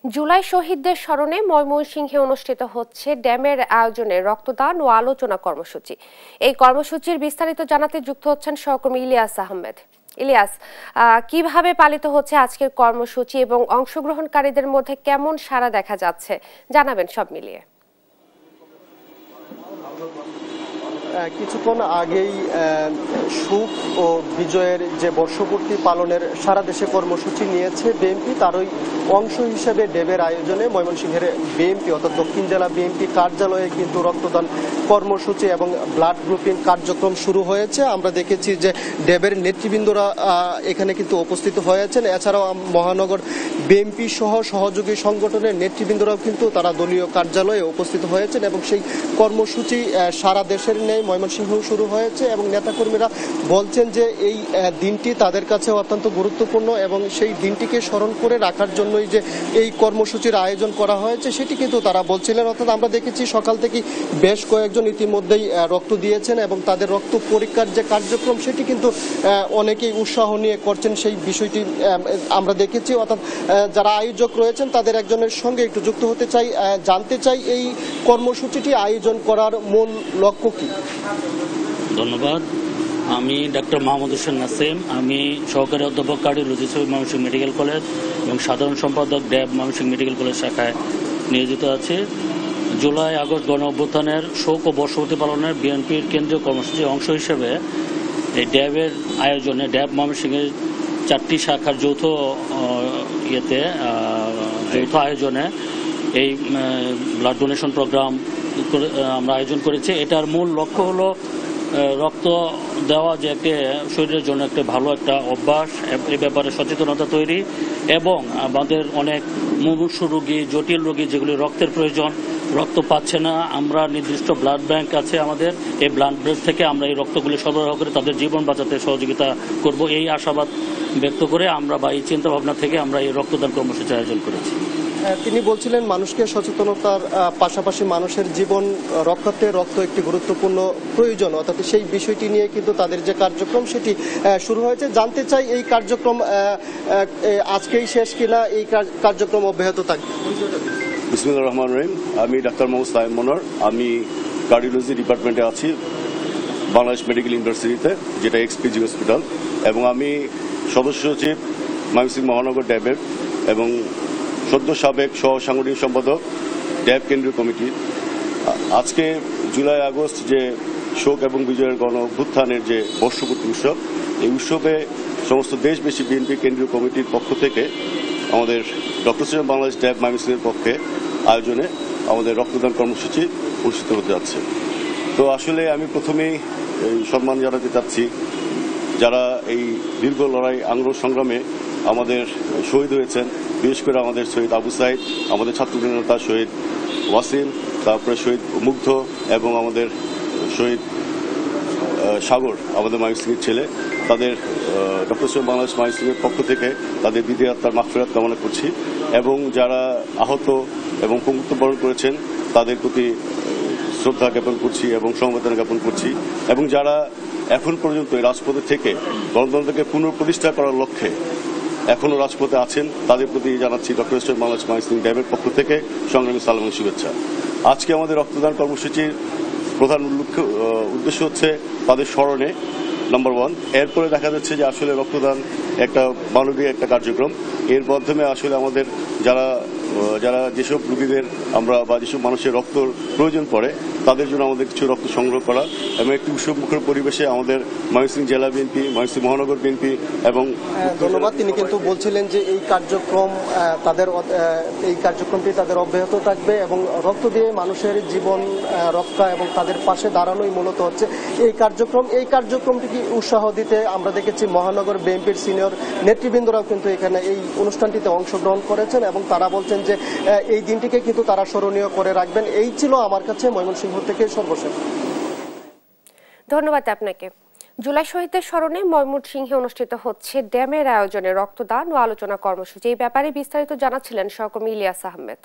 জুলাই শহীদদের স্মরণে ময়মনসিংহে অনুষ্ঠিত হচ্ছে ড্যামের আয়োজনে রক্তদান ও আলোচনা কর্মসূচি। এই কর্মসূচির বিস্তারিত জানাতে যুক্ত হচ্ছেন সহকর্মী ইলিয়াস আহমেদ। ইলিয়াস, কিভাবে পালিত হচ্ছে আজকের কর্মসূচি এবং অংশগ্রহণকারীদের মধ্যে কেমন সাড়া দেখা যাচ্ছে জানাবেন সব মিলিয়ে। কিছুক্ষণ আগেই সুখ ও বিজয়ের যে বর্ষপূর্তি পালনের সারা দেশে কর্মসূচি নিয়েছে বিএনপি, তারই অংশ হিসেবে ড্যাবের আয়োজনে ময়মনসিংহের বিএনপি অর্থাৎ দক্ষিণ জেলা বিএনপি কার্যালয়ে কিন্তু রক্তদান কর্মসূচি এবং ব্লাড গ্রুপিং কার্যক্রম শুরু হয়েছে। আমরা দেখেছি যে ড্যাবের নেতৃবৃন্দরা এখানে কিন্তু উপস্থিত হয়েছেন। এছাড়াও মহানগর বিএনপি সহ সহযোগী সংগঠনের নেতৃবৃন্দরাও কিন্তু তারা দলীয় কার্যালয়ে উপস্থিত হয়েছেন এবং সেই কর্মসূচি সারা দেশের নেই ময়মনসিংহেও শুরু হয়েছে এবং নেতাকর্মীরা বলছেন যে এই দিনটি তাদের কাছে অত্যন্ত গুরুত্বপূর্ণ এবং সেই দিনটিকে স্মরণ করে রাখার জন্যই যে এই কর্মসূচির আয়োজন করা হয়েছে সেটি কিন্তু তারা বলছিলেন। অর্থাৎ আমরা দেখেছি সকাল থেকে বেশ কয়েকজন ইতিমধ্যেই রক্ত দিয়েছেন এবং তাদের রক্ত পরীক্ষার যে কার্যক্রম সেটি কিন্তু অনেকেই উৎসাহ নিয়ে করছেন, সেই বিষয়টি আমরা দেখেছি। অর্থাৎ যারা আয়োজক রয়েছেন তাদের একজনের সঙ্গে একটু যুক্ত হতে চাই, জানতে চাই এই কর্মসূচিটি আয়োজন করার মূল লক্ষ্য কি। ধন্যবাদ। আমি ডাক্তার মোহাম্মদ হোসেন নাসিম, আমি সহকারী অধ্যাপক কার্ডিওলজি ময়মনসিংহ মেডিকেল কলেজ এবং সাধারণ সম্পাদক ড্যাব ময়মনসিংহ মেডিকেল কলেজ শাখায় নিয়োজিত আছি। জুলাই আগস্ট গণ অভ্যুত্থানের শোক ও বর্ষপূর্তি পালনের বিএনপির কেন্দ্রীয় কর্মসূচির অংশ হিসেবে এই ড্যাবের আয়োজনে ড্যাব ময়মনসিংহের 4টি শাখার যৌথ আয়োজনে এই ব্লাড ডোনেশন প্রোগ্রাম আমরা আয়োজন করেছি। এটার মূল লক্ষ্য হলো রক্ত দেওয়া যে একটা শরীরের জন্য একটা ভালো একটা অভ্যাস, এ ব্যাপারে সচেতনতা তৈরি এবং আমাদের অনেক মুমূর্ষু রোগী, জটিল রোগী যেগুলি রক্তের প্রয়োজন, রক্ত পাচ্ছে না, আমরা নির্দিষ্ট ব্লাড ব্যাংক আছে আমাদের, এই ব্লাড ব্যাংক থেকে আমরা এই রক্তগুলি সরবরাহ করে তাদের জীবন বাঁচাতে সহযোগিতা করব, এই আশাবাদ ব্যক্ত করে আমরা বা এই চিন্তাভাবনা থেকে আমরা এই রক্তদান কর্মসূচি আয়োজন করেছি। তিনি বলছিলেন মানুষকে সচেতনতার পাশাপাশি মানুষের জীবন রক্ষাতে রক্ত একটি গুরুত্বপূর্ণ প্রয়োজন, অর্থাৎ সেই বিষয়টি নিয়ে কিন্তু তাদের যে কার্যক্রম সেটি শুরু হয়েছে। জানতে চাই এই কার্যক্রম আজকেই শেষ কিনা, এই কার্যক্রম অব্যাহত থাকবে। বিসমিল্লাহির রহমানির রহিম। আমি ডাক্তার মোহাম্মদ সাইম মনোয়ার, আমি কার্ডিওলজি ডিপার্টমেন্টে আছি বাংলাদেশ মেডিকেল ইউনিভার্সিটিতে, যেটা এক্সপিজি হসপিটাল, এবং আমি সদস্য সচিব ময়মনসিংহ মহানগর ড্যাবের এবং সদ্য সাবেক সহ সাংগঠনিক সম্পাদক ড্যাব কেন্দ্রীয় কমিটি। আজকে জুলাই আগস্ট যে শোক এবং বিজয়ের গণ অভ্যুত্থানের যে বর্ষপূর্তি উৎসব, এই উৎসবে সমস্ত দেশব্যাপী বিএনপি কেন্দ্রীয় কমিটির পক্ষ থেকে আমাদের ডক্টর সিরাজ বাংলাদেশ ড্যাব ময়মনসিংহের পক্ষে আয়োজনে আমাদের রক্তদান কর্মসূচি অনুষ্ঠিত হতে যাচ্ছে। তো আসলে আমি প্রথমেই এই সম্মান জানাতে চাচ্ছি যারা এই দীর্ঘ লড়াই আন্দোলন সংগ্রামে আমাদের শহীদ হয়েছেন, বিশেষ করে আমাদের শহীদ আবু সাইদ, আমাদের ছাত্রদের নেতা শহীদ ওয়াসিম, তারপরে শহীদ মুগ্ধ এবং আমাদের শহীদ সাগর, আমাদের ময়মনসিংহের ছেলে, তাদের ডক্টর সিরাজ বাংলাদেশ ময়মনসিংহের পক্ষ থেকে তাদের বিধি আত্মার মাগফিরাত কামনা করছি এবং যারা আহত এবং পঙ্গুত্ব বরণ করেছেন তাদের প্রতি শ্রদ্ধা জ্ঞাপন করছি এবং সমবেদনা জ্ঞাপন করছি এবং যারা এখন পর্যন্ত রাজপথে থেকে গণতন্ত্রকে পুনঃপ্রতিষ্ঠা করার লক্ষ্যে এখনো রাজপথে আছেন তাদের প্রতি জানাচ্ছি ডক্টর সিরাজ বাংলাদেশ ময়মনসিংহ ড্যাবের পক্ষ থেকে সংগ্রামী সালাম ও শুভেচ্ছা। আজকে আমাদের রক্তদান কর্মসূচির প্রধান উদ্দেশ্য হচ্ছে তাদের স্মরণে নাম্বার 1। এরপরে দেখা যাচ্ছে যে আসলে রক্তদান একটা মানবিক একটা কার্যক্রম, এর মাধ্যমে আসলে আমাদের যারা যেসব রোগীদের আমরা বা যেসব মানুষের রক্ত প্রয়োজন পড়ে তাদের জন্য আমাদের কিছু রক্ত সংগ্রহ করা এবং একটি উৎসবমুখর পরিবেশে আমাদের ময়মনসিংহ জেলা বিএনপি, ময়মনসিংহ মহানগর বিএনপি এবং ধন্যবাদ। তিনি কিন্তু বলছিলেন যে এই কার্যক্রমটি তাদের অব্যাহত থাকবে এবং রক্ত দিয়ে মানুষের জীবন রক্ষা এবং তাদের পাশে দাঁড়ানোই মূলত হচ্ছে এই কার্যক্রমটিকে উৎসাহ দিতে আমরা দেখেছি মহানগর বিএনপির সিনিয়র নেতৃবৃন্দরাও কিন্তু এখানে এই অনুষ্ঠানটিতে অংশগ্রহণ করেছেন এবং তারা বলছেন যে এই দিনটিকে কিন্তু তারা স্মরণীয় করে রাখবেন। এই ছিল আমার কাছে ময়মনসিংহ থেকে সর্বশেষ। ধন্যবাদ আপনাকে। জুলাই শহীদদের স্মরণে ময়মনসিংহে অনুষ্ঠিত হচ্ছে ড্যামের আয়োজনে রক্তদান ও আলোচনা কর্মসূচি। এই ব্যাপারে বিস্তারিত জানাচ্ছিলেন সহকর্মী ইলিয়াস আহমেদ।